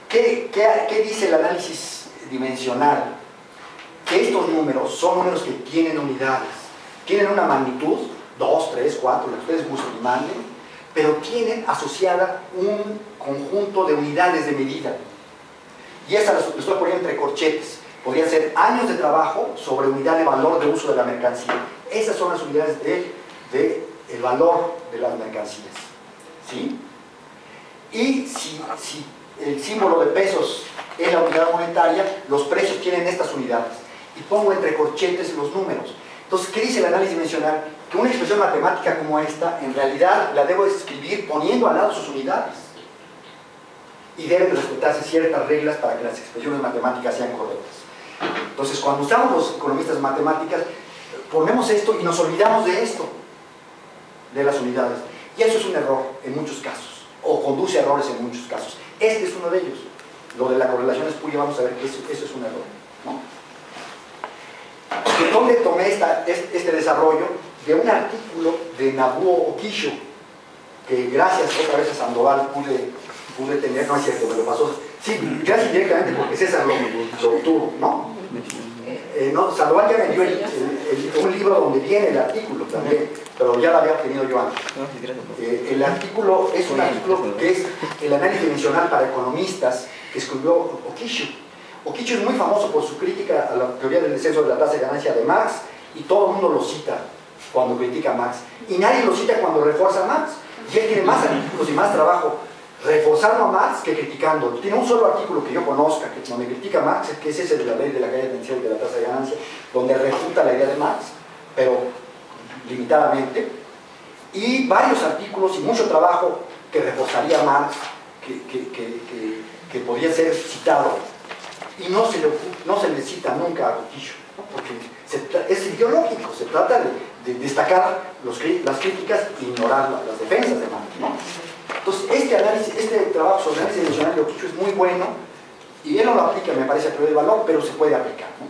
¿Qué dice el análisis dimensional? Que estos números son números que tienen unidades, tienen una magnitud, 2, 3, 4, lo que ustedes gusten y manden, pero tienen asociada un conjunto de unidades de medida. Y esa las estoy poniendo entre corchetes. Podrían ser años de trabajo sobre unidad de valor de uso de la mercancía. Esas son las unidades del valor de las mercancías, ¿sí? Y si el símbolo de pesos es la unidad monetaria, los precios tienen estas unidades. Y pongo entre corchetes los números. Entonces, ¿qué dice el análisis dimensional? Que una expresión matemática como esta, en realidad la debo escribir poniendo al lado sus unidades. Y deben respetarse ciertas reglas para que las expresiones matemáticas sean correctas. Entonces, cuando usamos los economistas matemáticas, ponemos esto y nos olvidamos de esto, de las unidades. Y eso es un error en muchos casos, o conduce a errores en muchos casos. Este es uno de ellos. Lo de la correlación espuria, vamos a ver que eso es un error, ¿no? ¿De dónde tomé este desarrollo? De un artículo de Nobuo Okisho, que gracias otra vez a Sandoval pude tener, no es cierto, me lo pasó, sí, gracias directamente porque César lo obtuvo, ¿no? Sandoval ya me dio un libro donde viene el artículo también, pero ya lo había obtenido yo antes. El artículo es un artículo que es el análisis dimensional para economistas que escribió Okisho. Okisho es muy famoso por su crítica a la teoría del descenso de la tasa de ganancia de Marx, y todo el mundo lo cita cuando critica a Marx, y nadie lo cita cuando refuerza a Marx, y él tiene más artículos y más trabajo reforzando a Marx que criticando. Tiene un solo artículo que yo conozca donde critica a Marx, que es ese de la ley de la caída tendencial y de la tasa de ganancia, donde refuta la idea de Marx, pero limitadamente, y varios artículos y mucho trabajo que reforzaría a Marx, que podría ser citado, y no se le cita nunca a Okisho, ¿no? Porque es ideológico, se trata de destacar las críticas e ignorar las defensas de Marx, ¿no? Entonces, este trabajo sobre análisis dimensional de Okisho es muy bueno, y él no lo aplica, me parece, a teoría del valor, pero se puede aplicar, ¿no?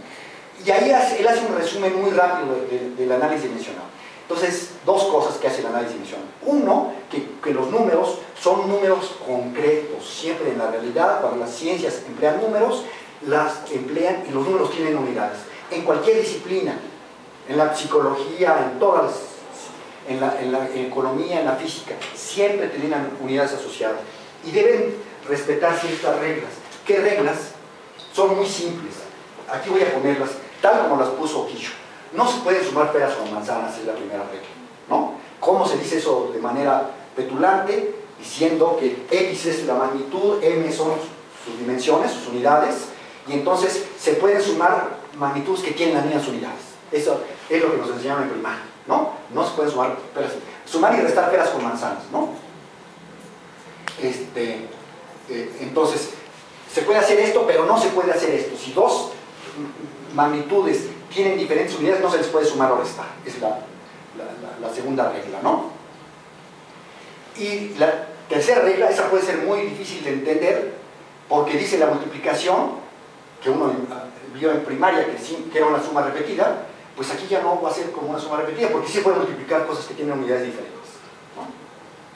Y ahí él hace un resumen muy rápido del análisis dimensional. Entonces, dos cosas que hace el análisis dimensional. Uno, que los números son números concretos. Siempre en la realidad, cuando las ciencias emplean números, las emplean y los números tienen unidades. En cualquier disciplina, en la psicología, en todas en la economía, en la física, siempre tienen unidades asociadas. Y deben respetar ciertas reglas. ¿Qué reglas? Son muy simples. Aquí voy a ponerlas tal como las puso Okisho. No se pueden sumar peras con manzanas, es la primera regla, ¿no? ¿Cómo se dice eso de manera petulante? Diciendo que X es la magnitud, M son sus dimensiones, sus unidades, y entonces se pueden sumar magnitudes que tienen las mismas unidades. Eso es lo que nos enseñaron en primaria, ¿no? No se pueden sumar y restar peras con manzanas, ¿no? Entonces, se puede hacer esto, pero no se puede hacer esto. Si dos magnitudes tienen diferentes unidades, no se les puede sumar o restar. Es la segunda regla, ¿no? Y la tercera regla, esa puede ser muy difícil de entender, porque dice la multiplicación, que uno vio en primaria que era una suma repetida, pues aquí ya no va a ser como una suma repetida, porque sí se puede multiplicar cosas que tienen unidades diferentes, ¿no?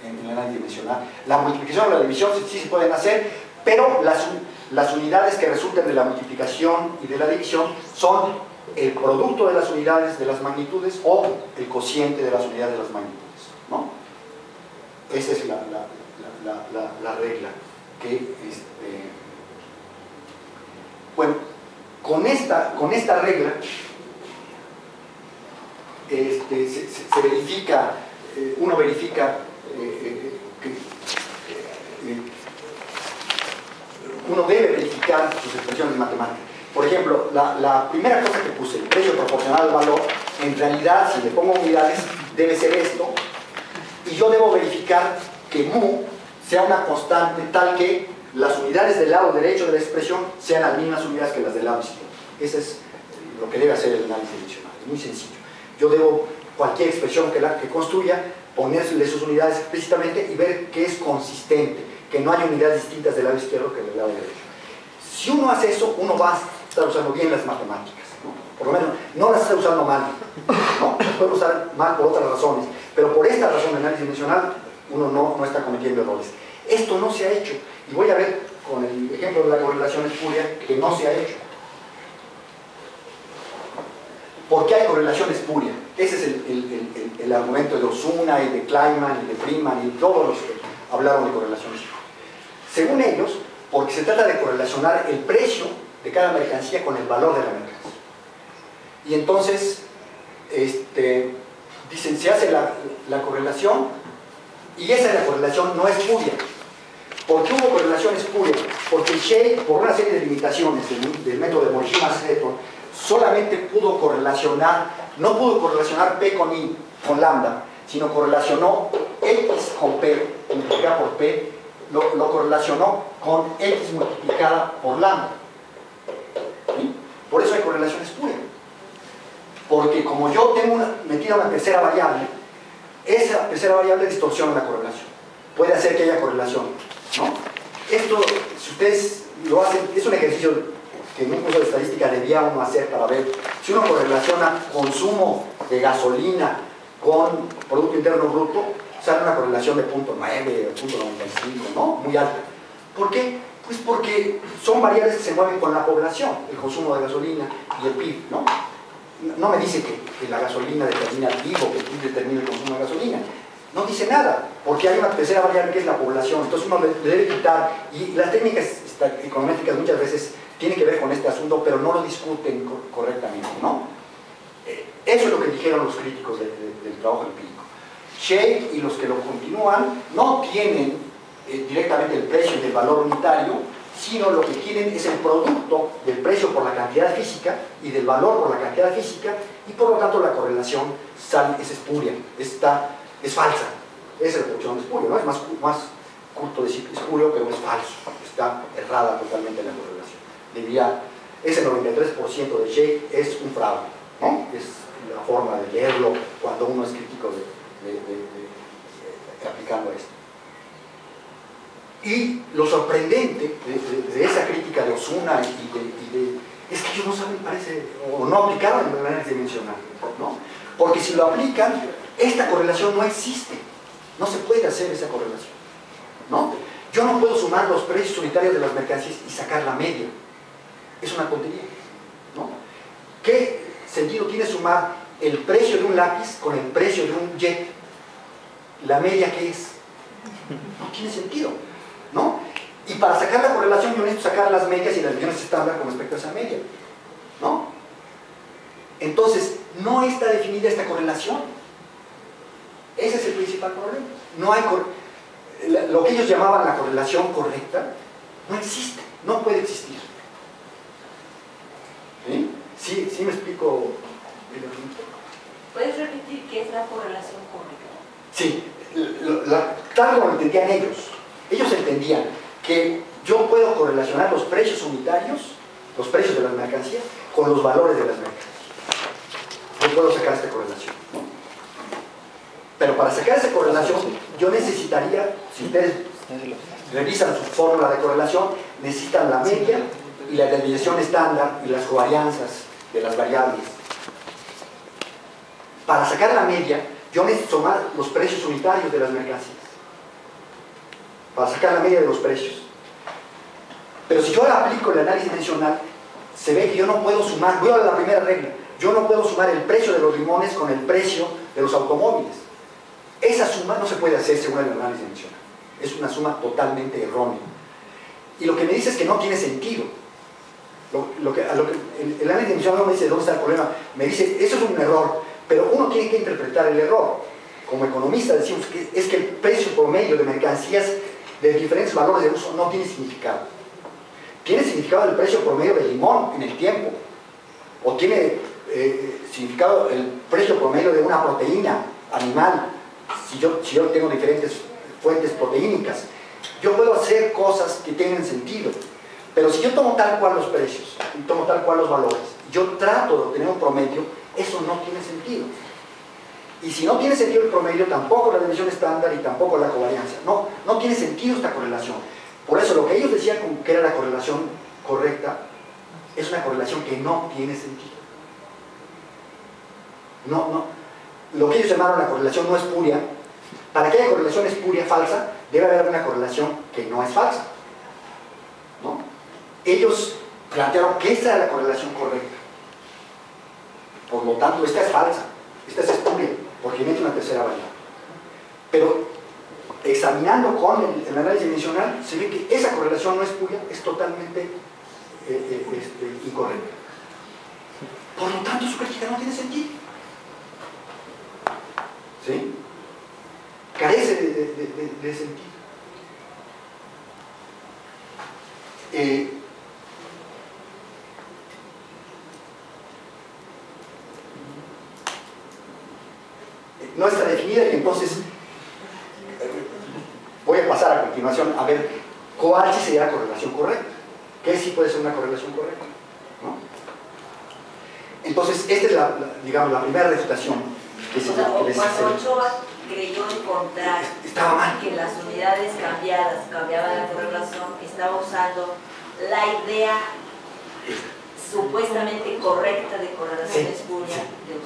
En el análisis dimensional. La multiplicación o la división sí se pueden hacer, pero las unidades que resultan de la multiplicación y de la división son el producto de las unidades de las magnitudes o el cociente de las unidades de las magnitudes, ¿no? Esa es la regla que bueno, con esta regla se verifica, uno verifica uno debe verificar sus expresiones matemáticas. Por ejemplo, la primera cosa que puse, el precio proporcional al valor, en realidad, si le pongo unidades, debe ser esto, y yo debo verificar que mu sea una constante tal que las unidades del lado derecho de la expresión sean las mismas unidades que las del lado izquierdo. Eso es lo que debe hacer el análisis dimensional, es muy sencillo. Yo debo, cualquier expresión que construya, ponerle sus unidades explícitamente y ver que es consistente, que no hay unidades distintas del lado izquierdo que del lado derecho. Si uno hace eso, uno va a estar usando bien las matemáticas, ¿no? Por lo menos no las está usando mal, ¿no? Las puede usar mal por otras razones, pero por esta razón de análisis dimensional uno no está cometiendo errores. Esto no se ha hecho, y voy a ver con el ejemplo de la correlación espuria que no se ha hecho. ¿Por qué hay correlación espuria? Ese es el argumento de Osuna y de Kleinman y de Freeman y todos los que hablaron de correlación espuria. Según ellos, porque se trata de correlacionar el precio de cada mercancía con el valor de la mercancía. Y entonces, dicen, se hace la correlación y esa es la correlación no espuria. ¿Por qué hubo correlación espuria? Porque Shea, por una serie de limitaciones del método de Morishima-Stetton, solamente pudo correlacionar, no pudo correlacionar P con I, con lambda, sino correlacionó X con P, multiplicada por P, lo correlacionó con X multiplicada por lambda. ¿Sí? Por eso hay correlación espuria. Porque como yo tengo metida una tercera variable, esa tercera variable distorsiona la correlación. Puede hacer que haya correlación, ¿no? Esto, si ustedes lo hacen, es un ejercicio que en un curso de estadística debía uno hacer para ver si uno correlaciona consumo de gasolina con Producto Interno Bruto, sale una correlación de 0.9 o 0.95, ¿no? Muy alta. ¿Por qué? Pues porque son variables que se mueven con la población, el consumo de gasolina y el PIB, ¿no? No me dice que la gasolina determina el PIB o que el PIB determina el consumo de gasolina. No dice nada, porque hay una tercera variable que es la población. Entonces uno le debe quitar, y las técnicas econométricas muchas veces tienen que ver con este asunto, pero no lo discuten correctamente, ¿no? Eso es lo que dijeron los críticos del trabajo empírico. Shea y los que lo continúan no tienen directamente el precio y el valor unitario, sino lo que quieren es el producto del precio por la cantidad física y del valor por la cantidad física, y por lo tanto la correlación es espuria, es falsa. Esa es la producción de espurio, ¿no? Es más curto decir espurio, pero es falso, está errada totalmente la correlación. Ese 93% de Shea es un fraude, ¿no? Es la forma de leerlo cuando uno es crítico aplicando esto. Y lo sorprendente de esa crítica de Osuna es que ellos no saben, parece, o no aplicaron el análisis dimensional, ¿no? Porque si lo aplican, esta correlación no existe. No se puede hacer esa correlación, ¿no? Yo no puedo sumar los precios unitarios de las mercancías y sacar la media. Es una tontería, ¿no? ¿Qué sentido tiene sumar el precio de un lápiz con el precio de un jet? ¿La media qué es? No tiene sentido, ¿no? Y para sacar la correlación yo necesito sacar las medias y las mediciones estándar con respecto a esa media, ¿no? Entonces, no está definida esta correlación. Ese es el principal problema. No hay lo que ellos llamaban la correlación correcta no existe, no puede existir. ¿Sí? ¿Sí me explico? ¿Puedes repetir qué es la correlación correcta? Sí, tal como lo entendían ellos. Ellos entendían que yo puedo correlacionar los precios unitarios, los precios de las mercancías, con los valores de las mercancías. Yo puedo sacar esta correlación, ¿no? Pero para sacar esa correlación, yo necesitaría, si ustedes revisan su fórmula de correlación, necesitan la media y la desviación estándar y las covarianzas de las variables. Para sacar la media, yo necesito tomar los precios unitarios de las mercancías. Para sacar la media de los precios. Pero si yo ahora aplico el análisis dimensional, se ve que yo no puedo sumar, voy a la primera regla, yo no puedo sumar el precio de los limones con el precio de los automóviles. Esa suma no se puede hacer según el análisis dimensional. Es una suma totalmente errónea. Y lo que me dice es que no tiene sentido. El análisis dimensional no me dice dónde está el problema, me dice, eso es un error, pero uno tiene que interpretar el error. Como economista decimos que es que el precio promedio de mercancías de diferentes valores de uso no tiene significado. Tiene significado el precio promedio del limón en el tiempo, o tiene significado el precio promedio de una proteína animal, si yo tengo diferentes fuentes proteínicas. Yo puedo hacer cosas que tengan sentido, pero si yo tomo tal cual los precios y tomo tal cual los valores, yo trato de obtener un promedio, eso no tiene sentido. Y si no tiene sentido el promedio, tampoco la división estándar y tampoco la covarianza. No tiene sentido esta correlación. Por eso lo que ellos decían que era la correlación correcta es una correlación que no tiene sentido. Lo que ellos llamaron la correlación no espuria, para que haya correlación espuria falsa, debe haber una correlación que no es falsa. ellos plantearon que esta era la correlación correcta. Por lo tanto, esta es falsa, esta es espuria, porque mete una tercera variable. Pero examinando con el análisis dimensional, se ve que esa correlación no es espuria, es totalmente incorrecta. Por lo tanto, su crítica no tiene sentido. ¿Sí? Carece de sentido. No está definida, y entonces voy a pasar a continuación a ver cuál sí sería la correlación correcta. ¿Qué sí puede ser una correlación correcta? ¿No? Entonces, esta es digamos, la primera refutación que se cuando Ochoa creyó encontrar estaba mal, que las unidades cambiaban la correlación, estaba usando la idea supuestamente correcta de correlación espuria de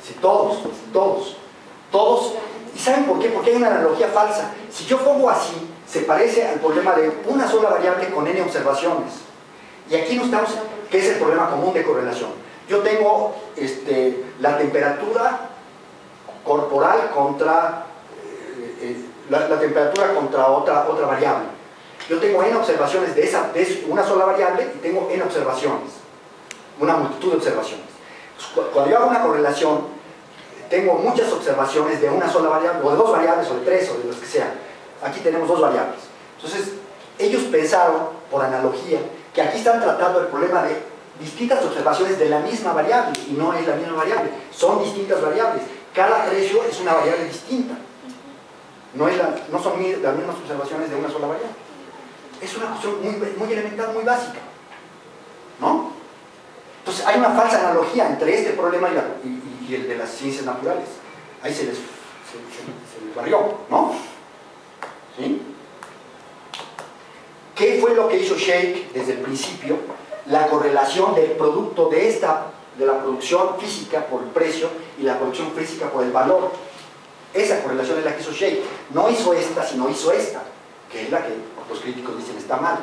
Sí, todos. ¿Y saben por qué? Porque hay una analogía falsa. Si yo pongo así, se parece al problema de una sola variable con n observaciones. Y aquí no estamos, que es el problema común de correlación. Yo tengo la temperatura corporal contra la temperatura contra otra variable. Yo tengo n observaciones de una sola variable y tengo n observaciones, una multitud de observaciones. Cuando yo hago una correlación, tengo muchas observaciones de una sola variable, o de dos variables, o de tres, o de las que sean. Aquí tenemos dos variables. Entonces, ellos pensaron, por analogía, que aquí están tratando el problema de distintas observaciones de la misma variable, y no es la misma variable, son distintas variables. Cada precio es una variable distinta. No son las mismas observaciones de una sola variable. Es una cuestión muy elemental, muy básica, ¿no? Entonces hay una falsa analogía entre este problema y el de las ciencias naturales. Ahí se les barrió, ¿no? ¿Sí? ¿Qué fue lo que hizo Sheikh desde el principio? La correlación del producto de la producción física por el precio y la producción física por el valor. Esa correlación es la que hizo Sheikh. No hizo esta, sino hizo esta, que es la que los críticos dicen está mal.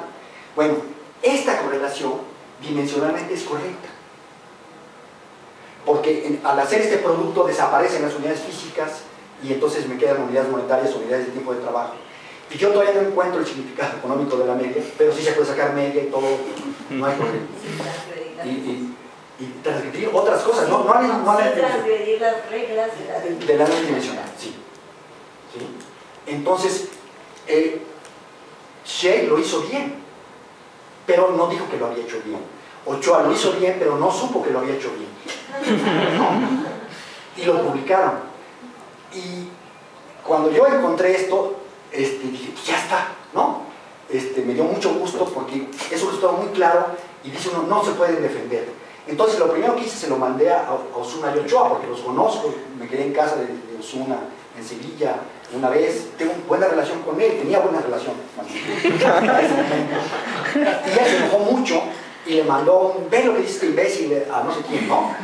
Bueno, esta correlación dimensionalmente es correcta, porque al hacer este producto desaparecen las unidades físicas y entonces me quedan unidades monetarias, unidades de tiempo de trabajo. Y yo todavía no encuentro el significado económico de la media, pero sí se puede sacar media y todo, no hay problema. Y transgredir otras cosas, no transgredir las reglas de la ley dimensional, sí. Entonces, Sheikh lo hizo bien, pero no dijo que lo había hecho bien. Ochoa lo hizo bien, pero no supo que lo había hecho bien, ¿no? Y lo publicaron. Y cuando yo encontré esto, dije, pues ya está, ¿no? Me dio mucho gusto porque es un resultado muy claro y dice uno, no se pueden defender. Entonces lo primero que hice, se lo mandé a Osuna y Ochoa, porque los conozco, me quedé en casa de Osuna en Sevilla una vez, tengo buena relación con él, tenía buena relación y él se enojó mucho y le mandó ve lo que dice este imbécil a no sé quién, ¿no?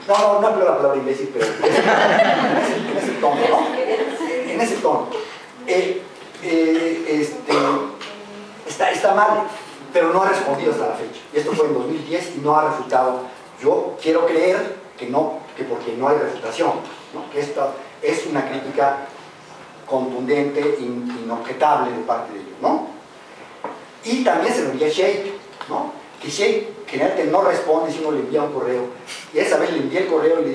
No hablo la palabra imbécil, pero en ese tono, ¿no? En ese tono. Está mal, pero no ha respondido hasta la fecha. Y esto fue en 2010 y no ha refutado. Yo quiero creer que no, que porque no hay refutación, ¿no? Que esta es una crítica contundente, inobjetable de parte de ellos, ¿no? Y también se lo envié a Sheikh, ¿no? Que Sheikh generalmente no responde si uno le envía un correo. Y esa vez le envié el correo y le